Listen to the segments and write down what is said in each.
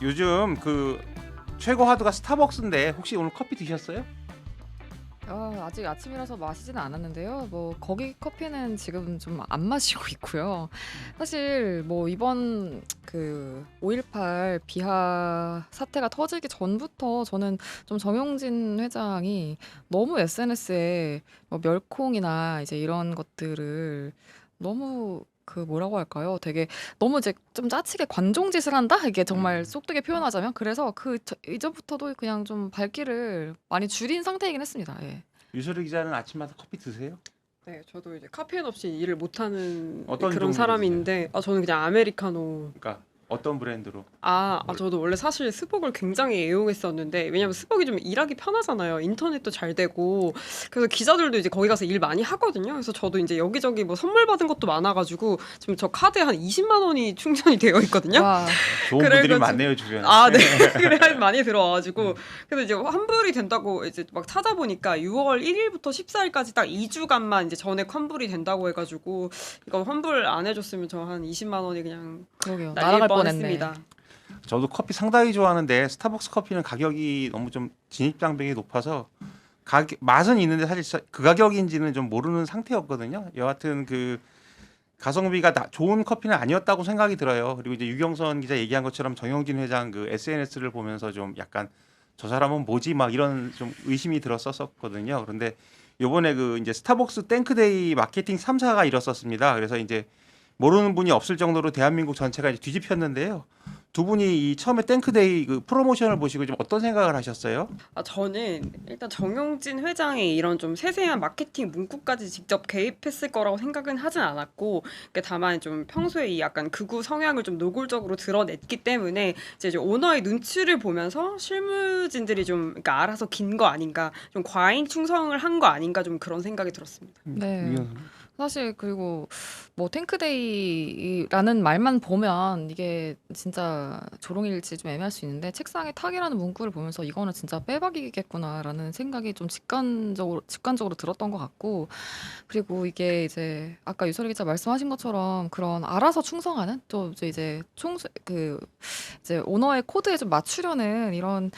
요즘 그 최고 하드가 스타벅스인데 혹시 오늘 커피 드셨어요? 아직 아침이라서 마시지는 않았는데요. 뭐 거기 커피는 지금 좀 안 마시고 있고요. 사실 뭐 이번 그 5.18 비하 사태가 터지기 전부터 저는 좀 정용진 회장이 너무 SNS에 뭐 멸콩이나 이제 이런 것들을 너무 그 뭐라고 할까요? 되게 너무 이제 좀 짜치게 관종짓을 한다? 이게 정말 음. 속되게 표현하자면 그래서 이전부터도 그냥 좀 발길을 많이 줄인 상태이긴 했습니다. 예. 유소리 기자는 아침마다 커피 드세요? 네, 저도 이제 카페인 없이 일을 못하는 어떤 그런 종류로 드세요? 사람인데, 저는 그냥 아메리카노. 그러니까 어떤 브랜드로? 저도 원래 사실 스벅을 굉장히 애용했었는데, 왜냐면 스벅이 좀 일하기 편하잖아요. 인터넷도 잘 되고. 그래서 기자들도 이제 거기 가서 일 많이 하거든요. 그래서 저도 이제 여기저기 뭐 선물 받은 것도 많아가지고, 지금 저 카드에 한 20만 원이 충전이 되어 있거든요. 와, 좋은 분들이 그래가지고- 많네요 주변에. 네. 그래 많이 들어와가지고 그래서 이제 환불이 된다고 이제 막 찾아보니까 6월 1일부터 14일까지 딱 2주간만 이제 전액 환불이 된다고 해가지고 이거 환불 안 해줬으면 저 한 20만 원이 그냥 그러게요. 날릴 날아갈 뻔했습니다. 뻔했네. 저도 커피 상당히 좋아하는데 스타벅스 커피는 가격이 너무 좀 진입 장벽이 높아서 맛은 있는데 사실 그 가격인지는 좀 모르는 상태였거든요. 여하튼 그 가성비가 좋은 커피는 아니었다고 생각이 들어요. 그리고 이제 유경선 기자 얘기한 것처럼 정영진 회장 그 SNS를 보면서 좀 약간 저 사람은 뭐지 막 이런 좀 의심이 들었었거든요. 그런데 요번에 그 이제 스타벅스 땡크데이 마케팅 3사가 일었었습니다. 그래서 이제 모르는 분이 없을 정도로 대한민국 전체가 이제 뒤집혔는데요. 두 분이 이 처음에 땡크데이 그 프로모션을 보시고 좀 어떤 생각을 하셨어요? 저는 일단 정용진 회장이 이런 좀 세세한 마케팅 문구까지 직접 개입했을 거라고 생각은 하진 않았고, 그러니까 다만 좀 평소에 이 약간 극우 성향을 좀 노골적으로 드러냈기 때문에 이제 오너의 눈치를 보면서 실무진들이 좀 그러니까 알아서 긴 거 아닌가, 좀 과잉 충성을 한 거 아닌가, 좀 그런 생각이 들었습니다. 네. 사실 그리고 뭐 탱크데이라는 말만 보면 이게 진짜 조롱일지 좀 애매할 수 있는데 책상에 탁이라는 문구를 보면서 이거는 진짜 빼박이겠구나라는 생각이 좀 직관적으로 들었던 것 같고, 그리고 이게 이제 아까 유설이 기자 말씀하신 것처럼 그런 알아서 충성하는 또 이제 그 이제 오너의 코드에 좀 맞추려는 이런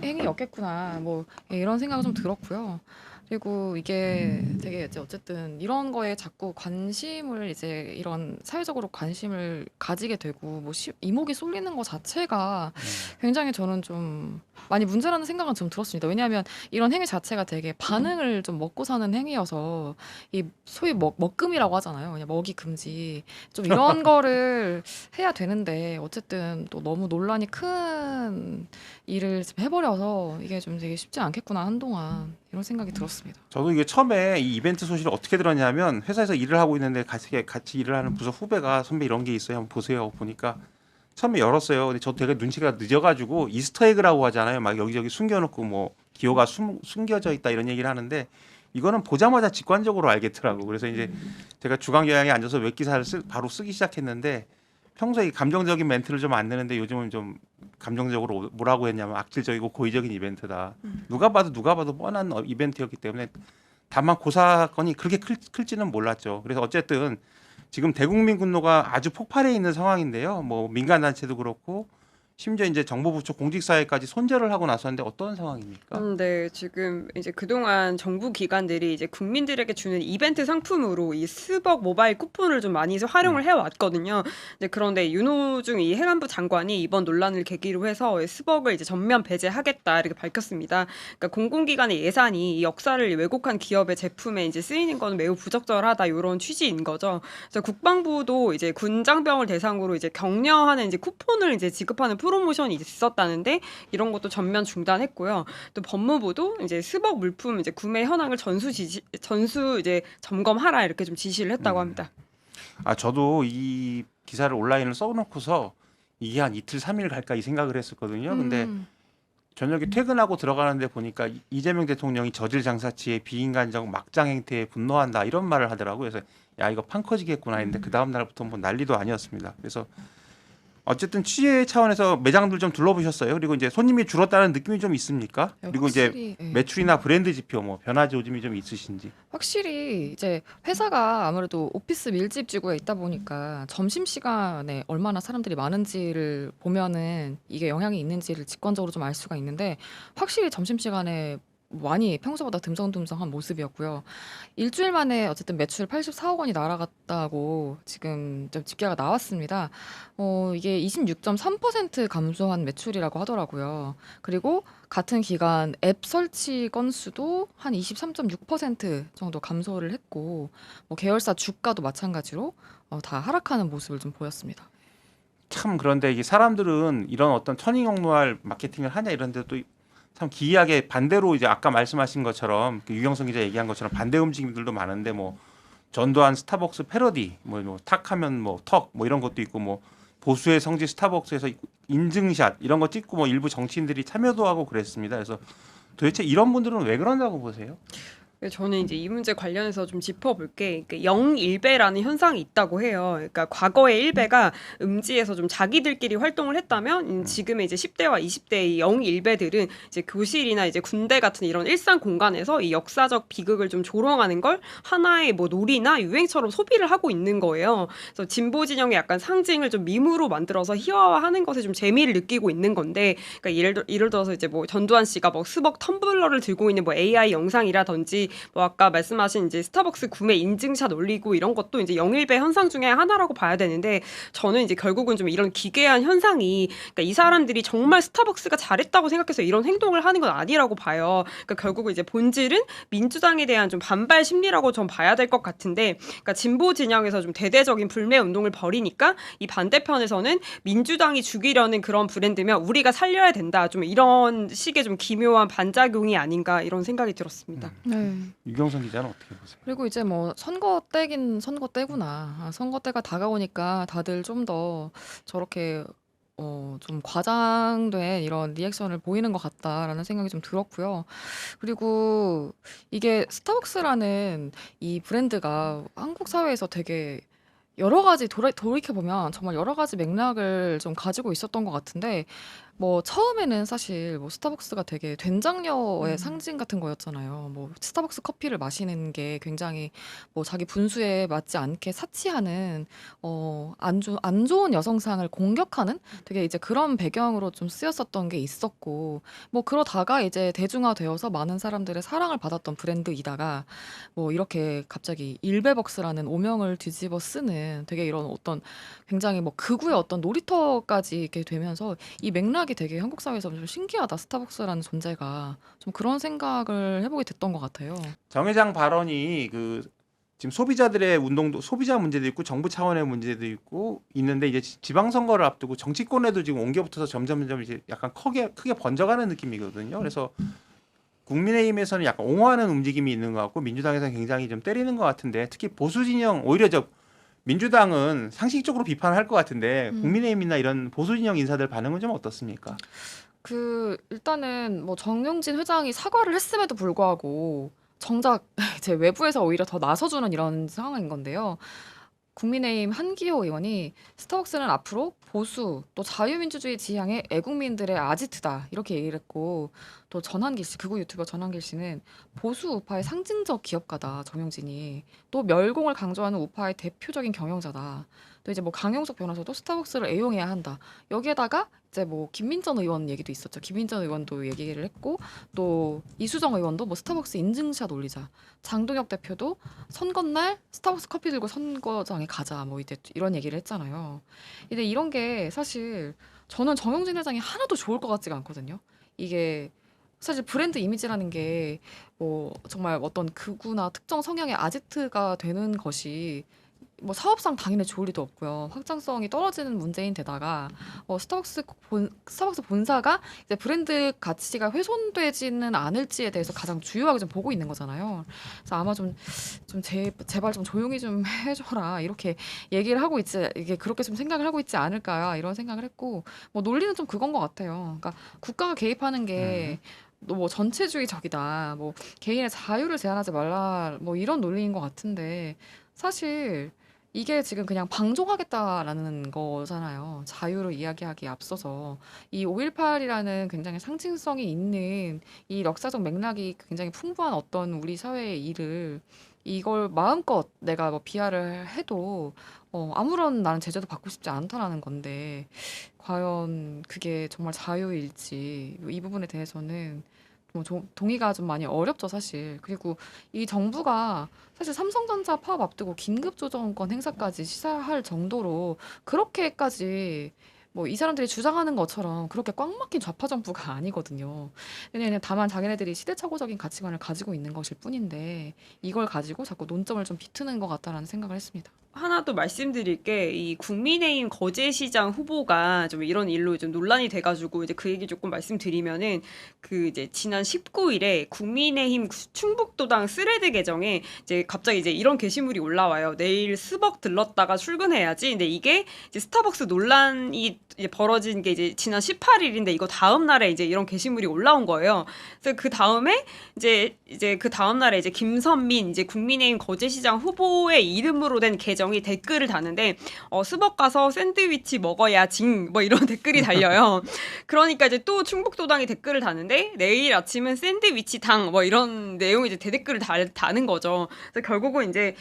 행위였겠구나 뭐 이런 생각이 좀 들었고요. 그리고 이게 되게 이제 어쨌든 이런 거에 자꾸 관심을 이제 이런 사회적으로 관심을 가지게 되고 뭐 이목이 쏠리는 것 자체가 굉장히 저는 좀 많이 문제라는 생각은 좀 들었습니다. 왜냐하면 이런 행위 자체가 되게 반응을 좀 먹고 사는 행위여서 이 소위 먹금이라고 하잖아요. 그냥 먹이 금지 좀 이런 거를 해야 되는데 어쨌든 또 너무 논란이 큰 일을 좀 해버려서 이게 좀 되게 쉽지 않겠구나 한동안 이런 생각이 들었습니다. 저도 이게 처음에 이 이벤트 소식을 어떻게 들었냐면 회사에서 일을 하고 있는데 같이 일을 하는 부서 후배가 선배 이런 게 있어요. 한번 보세요 하고 보니까 처음에 열었어요. 근데 저도 되게 눈치가 늦어가지고 이스터에그라고 하잖아요. 막 여기저기 숨겨놓고 뭐 기호가 숨겨져 있다 이런 얘기를 하는데 이거는 보자마자 직관적으로 알겠더라고. 그래서 이제 제가 주간 요양에 앉아서 웹 기사를 바로 쓰기 시작했는데 평소에 감정적인 멘트를 좀 안 내는데 요즘은 좀 감정적으로 뭐라고 했냐면 악질적이고 고의적인 이벤트다. 누가 봐도 뻔한 이벤트였기 때문에 다만 그 사건이 그렇게 클지는 몰랐죠. 그래서 어쨌든 지금 대국민 분노가 아주 폭발해 있는 상황인데요. 뭐 민간 단체도 그렇고 심지어 이제 정부 부처 공직사회까지 손절을 하고 나섰는데 어떤 상황입니까? 네, 지금 이제 그동안 정부 기관들이 이제 국민들에게 주는 이벤트 상품으로 이 스벅 모바일 쿠폰을 좀 많이 활용을 해왔거든요. 이제 그런데 윤호중 이 행안부 장관이 이번 논란을 계기로 해서 스벅을 이제 전면 배제하겠다 이렇게 밝혔습니다. 그러니까 공공기관의 예산이 이 역사를 왜곡한 기업의 제품에 이제 쓰이는 건 매우 부적절하다 이런 취지인 거죠. 그래서 국방부도 이제 군장병을 대상으로 이제 격려하는 이제 쿠폰을 이제 지급하는 프로모션이 있었다는데 이런 것도 전면 중단했고요. 또 법무부도 이제 스벅 물품 이제 구매 현황을 전수 이제 점검하라 이렇게 좀 지시를 했다고 합니다. 저도 이 기사를 온라인을 써놓고서 이게 한 이틀 3일 갈까 이 생각을 했었거든요. 근데 저녁에 퇴근하고 들어가는데 보니까 이재명 대통령이 저질 장사치의 비인간적 막장 행태에 분노한다 이런 말을 하더라고요. 그래서 야 이거 판 커지겠구나 했는데 그 다음 날부터 뭐 난리도 아니었습니다. 그래서 어쨌든 취재 차원에서 매장들 좀 둘러보셨어요? 그리고 이제 손님이 줄었다는 느낌이 좀 있습니까? 그리고 이제 확실히 예. 매출이나 브랜드 지표 뭐 변화 조짐이 좀 있으신지. 확실히 이제 회사가 아무래도 오피스 밀집 지구에 있다 보니까 점심시간에 얼마나 사람들이 많은지를 보면은 이게 영향이 있는지를 직관적으로 좀 알 수가 있는데 확실히 점심시간에 많이 평소보다 듬성듬성한 모습이었고요. 일주일 만에 어쨌든 매출 84억 원이 날아갔다고 지금 좀 집계가 나왔습니다. 이게 26.3% 감소한 매출이라고 하더라고요. 그리고 같은 기간 앱 설치 건수도 한 23.6% 정도 감소를 했고, 뭐 계열사 주가도 마찬가지로 다 하락하는 모습을 좀 보였습니다. 참 그런데 이게 사람들은 이런 어떤 천인영노할 마케팅을 하냐 이런 데도 참 기이하게 반대로 이제 아까 말씀하신 것처럼 그 유경선 기자 얘기한 것처럼 반대 움직임들도 많은데 뭐 전두환 스타벅스 패러디 뭐 탁하면 뭐 턱 뭐 이런 것도 있고 뭐 보수의 성지 스타벅스에서 인증샷 이런 거 찍고 뭐 일부 정치인들이 참여도 하고 그랬습니다. 그래서 도대체 이런 분들은 왜 그런다고 보세요? 저는 이제 이 문제 관련해서 좀 짚어볼게. 영일배라는 현상이 있다고 해요. 그러니까 과거의 일배가 음지에서 좀 자기들끼리 활동을 했다면 지금의 이제 10대와 20대의 영일배들은 이제 교실이나 이제 군대 같은 이런 일상 공간에서 이 역사적 비극을 좀 조롱하는 걸 하나의 뭐 놀이나 유행처럼 소비를 하고 있는 거예요. 그래서 진보 진영의 약간 상징을 좀 밈으로 만들어서 희화화하는 것에 좀 재미를 느끼고 있는 건데, 그러니까 예를 들어서 이제 뭐 전두환 씨가 뭐 스벅 텀블러를 들고 있는 뭐 AI 영상이라든지 뭐 아까 말씀하신 이제 스타벅스 구매 인증샷 올리고 이런 것도 이제 영일배 현상 중에 하나라고 봐야 되는데, 저는 이제 결국은 좀 이런 기괴한 현상이, 그러니까 이 사람들이 정말 스타벅스가 잘했다고 생각해서 이런 행동을 하는 건 아니라고 봐요. 그러니까 결국은 이제 본질은 민주당에 대한 좀 반발 심리라고 전 봐야 될 것 같은데, 그러니까 진보 진영에서 좀 대대적인 불매 운동을 벌이니까 이 반대편에서는 민주당이 죽이려는 그런 브랜드면 우리가 살려야 된다, 좀 이런 식의 좀 기묘한 반작용이 아닌가 이런 생각이 들었습니다. 네. 유경선 기자는 어떻게 보세요? 그리고 이제 뭐 선거 때긴 선거 때구나. 선거 때가 다가오니까 다들 좀 더 저렇게 좀 과장된 이런 리액션을 보이는 것 같다라는 생각이 좀 들었고요. 그리고 이게 스타벅스라는 이 브랜드가 한국 사회에서 되게 여러 가지 돌이켜 보면 정말 여러 가지 맥락을 좀 가지고 있었던 것 같은데, 뭐 처음에는 사실 뭐 스타벅스가 되게 된장녀의 상징 같은 거였잖아요. 뭐 스타벅스 커피를 마시는 게 굉장히 뭐 자기 분수에 맞지 않게 사치하는 안 좋은 여성상을 공격하는 되게 이제 그런 배경으로 좀 쓰였었던 게 있었고, 뭐 그러다가 이제 대중화되어서 많은 사람들의 사랑을 받았던 브랜드이다가 뭐 이렇게 갑자기 일베벅스라는 오명을 뒤집어 쓰는 되게 이런 어떤 굉장히 뭐 극우의 어떤 놀이터까지 이렇게 되면서 이 맥락이 되게 한국 사회에서 좀 신기하다, 스타벅스라는 존재가. 좀 그런 생각을 해보게 됐던 것 같아요. 정 회장 발언이 그 지금 소비자들의 운동도 소비자 문제도 있고 정부 차원의 문제도 있고 있는데 이제 지방선거를 앞두고 정치권에도 지금 옮겨붙어서 점점 이제 약간 크게 번져가는 느낌이거든요. 그래서 국민의힘에서는 약간 옹호하는 움직임이 있는 것 같고 민주당에서는 굉장히 좀 때리는 것 같은데, 특히 보수 진영 오히려 민주당은 상식적으로 비판할 것 같은데 국민의힘이나 이런 보수 진영 인사들 반응은 좀 어떻습니까? 일단은 뭐 정용진 회장이 사과를 했음에도 불구하고 정작 이제 외부에서 오히려 더 나서주는 이런 상황인 건데요. 국민의힘 한기호 의원이 스타벅스는 앞으로 보수 또 자유민주주의 지향의 애국민들의 아지트다, 이렇게 얘기를 했고, 또 전한길 씨, 극우 유튜버 전한길 씨는 보수 우파의 상징적 기업가다, 정용진이 또 멸공을 강조하는 우파의 대표적인 경영자다. 또 이제 뭐 강용석 변호사도 스타벅스를 애용해야 한다. 여기에다가 이제 뭐 김민전 의원 얘기도 있었죠. 김민전 의원도 얘기를 했고, 또 이수정 의원도 뭐 스타벅스 인증샷 올리자. 장동혁 대표도 선거날 스타벅스 커피 들고 선거장에 가자, 뭐 이제 이런 얘기를 했잖아요. 근데 이런 게 사실 저는 정영진 회장이 하나도 좋을 것 같지가 않거든요. 이게 사실 브랜드 이미지라는 게 뭐 정말 어떤 극우나 특정 성향의 아지트가 되는 것이 뭐 사업상 당연히 좋을 리도 없고요. 확장성이 떨어지는 문제인데다가 스타벅스 본사가 이제 브랜드 가치가 훼손되지는 않을지에 대해서 가장 주요하게 좀 보고 있는 거잖아요. 그래서 아마 제발 좀 조용히 좀 해줘라, 이렇게 얘기를 하고 있지, 이게 그렇게 좀 생각을 하고 있지 않을까, 이런 생각을 했고, 뭐 논리는 좀 그건 것 같아요. 그러니까 국가가 개입하는 게 뭐 전체주의적이다, 뭐 개인의 자유를 제한하지 말라, 뭐 이런 논리인 것 같은데, 사실 이게 지금 그냥 방종하겠다라는 거잖아요. 자유를 이야기하기에 앞서서 이 5.18이라는 굉장히 상징성이 있는 이 역사적 맥락이 굉장히 풍부한 어떤 우리 사회의 일을 이걸 마음껏 내가 뭐 비하를 해도 아무런 나는 제재도 받고 싶지 않다라는 건데 과연 그게 정말 자유일지 이 부분에 대해서는 뭐 동의가 좀 많이 어렵죠, 사실. 그리고 이 정부가 사실 삼성전자 파업 앞두고 긴급조정권 행사까지 시사할 정도로 그렇게까지 뭐 이 사람들이 주장하는 것처럼 그렇게 꽉 막힌 좌파 정부가 아니거든요. 그냥 다만 자기네들이 시대착오적인 가치관을 가지고 있는 것일 뿐인데 이걸 가지고 자꾸 논점을 좀 비트는 것 같다라는 생각을 했습니다. 하나 또 말씀드릴 게 이 국민의힘 거제시장 후보가 좀 이런 일로 좀 논란이 돼가지고 이제 그 얘기 조금 말씀드리면은 그 이제 지난 19일에 국민의힘 충북도당 스레드 계정에 이제 갑자기 이제 이런 게시물이 올라와요. 내일 스벅 들렀다가 출근해야지. 근데 이게 이제 스타벅스 논란이 이제 벌어진 게 이제 지난 18일인데 이거 다음 날에 이제 이런 게시물이 올라온 거예요. 그래서 그 다음에 이제 그 다음 날에 이제 김선민 이제 국민의힘 거제시장 후보의 이름으로 된 계정이 댓글을 다는데 스벅 가서 샌드위치 먹어야 징 뭐 이런 댓글이 달려요. 그러니까 이제 또 충북도당이 댓글을 다는데 내일 아침은 샌드위치 당 뭐 이런 내용이 이제 대댓글을 다는 거죠. 그래서 결국은 이제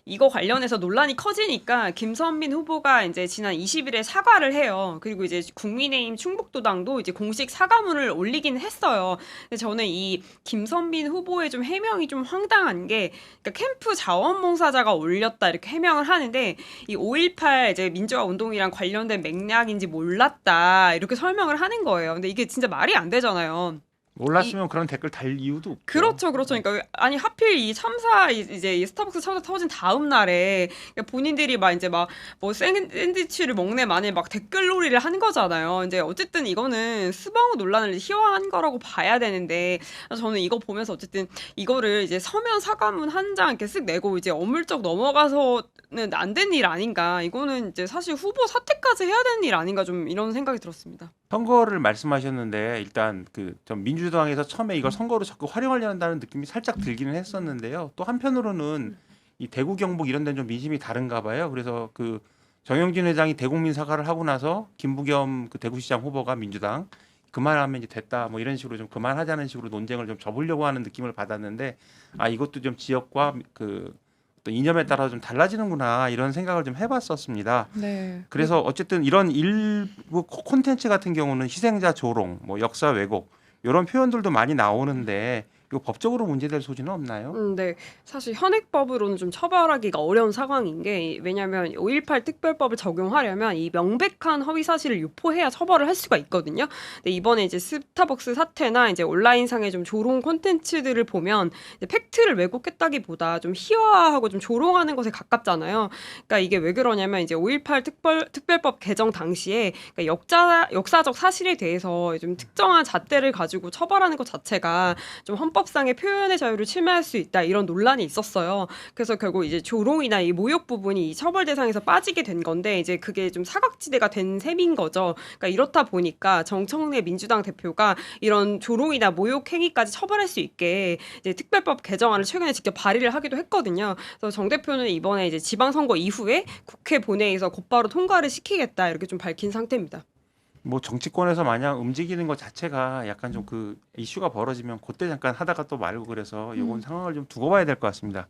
이거 관련해서 논란이 커지니까 김선민 후보가 이제 지난 20일에 사과를 해요. 그리고 이제 국민의힘 충북도당도 이제 공식 사과문을 올리긴 했어요. 근데 저는 이 김선민 후보의 좀 해명이 좀 황당한 게, 그러니까 캠프 자원봉사자가 올렸다 이렇게 해명을 하는데 이 5.18 이제 민주화 운동이랑 관련된 맥락인지 몰랐다 이렇게 설명을 하는 거예요. 근데 이게 진짜 말이 안 되잖아요. 몰랐으면 그런 댓글 달 이유도 없죠. 그렇죠. 그러니까 아니 하필 이 참사 이제 이 스타벅스 참사 터진 다음 날에 본인들이 막 이제 막 뭐 샌드위치를 먹네 만에 막 댓글놀이를 한 거잖아요. 이제 어쨌든 이거는 스벅 논란을 희화한 거라고 봐야 되는데 저는 이거 보면서 어쨌든 이거를 이제 서면 사과문 한 장 이렇게 쓱 내고 이제 어물쩍 넘어가서는 안 된 일 아닌가. 이거는 이제 사실 후보 사퇴까지 해야 되는 일 아닌가 좀 이런 생각이 들었습니다. 선거를 말씀하셨는데 일단 그 좀 민주당에서 처음에 이걸 선거로 자꾸 활용하려는 느낌이 살짝 들기는 했었는데요. 또 한편으로는 이 대구 경북 이런 데는 좀 민심이 다른가 봐요. 그래서 그 정영진 회장이 대국민 사과를 하고 나서 김부겸 그 대구시장 후보가 민주당 그만하면 이제 됐다 뭐 이런 식으로 좀 그만하자는 식으로 논쟁을 좀 접으려고 하는 느낌을 받았는데 이것도 좀 지역과 그 어떤 이념에 따라 좀 달라지는구나 이런 생각을 좀 해봤었습니다. 네. 그래서 어쨌든 이런 일부 콘텐츠 같은 경우는 희생자 조롱, 뭐 역사 왜곡 이런 표현들도 많이 나오는데 이거 법적으로 문제될 소지는 없나요? 네. 사실 현행법으로는 좀 처벌하기가 어려운 상황인 게, 왜냐하면 5.18 특별법을 적용하려면 이 명백한 허위 사실을 유포해야 처벌을 할 수가 있거든요. 근데 이번에 이제 스타벅스 사태나 이제 온라인상의 좀 조롱 콘텐츠들을 보면 이제 팩트를 왜곡했다기보다 좀 희화하고 좀 조롱하는 것에 가깝잖아요. 그러니까 이게 왜 그러냐면 이제 5.18 특별법 개정 당시에 그러니까 역사적 사실에 대해서 좀 특정한 잣대를 가지고 처벌하는 것 자체가 좀 헌법상의 표현의 자유를 침해할 수 있다 이런 논란이 있었어요. 그래서 결국 이제 조롱이나 이 모욕 부분이 이 처벌 대상에서 빠지게 된 건데 이제 그게 좀 사각지대가 된 셈인 거죠. 그러니까 이렇다 보니까 정청래 민주당 대표가 이런 조롱이나 모욕 행위까지 처벌할 수 있게 이제 특별법 개정안을 최근에 직접 발의를 하기도 했거든요. 그래서 정 대표는 이번에 이제 지방선거 이후에 국회 본회의에서 곧바로 통과를 시키겠다 이렇게 좀 밝힌 상태입니다. 뭐 정치권에서 마냥 움직이는 것 자체가 약간 좀 그 이슈가 벌어지면 그때 잠깐 하다가 또 말고 그래서 이건 상황을 좀 두고 봐야 될 것 같습니다.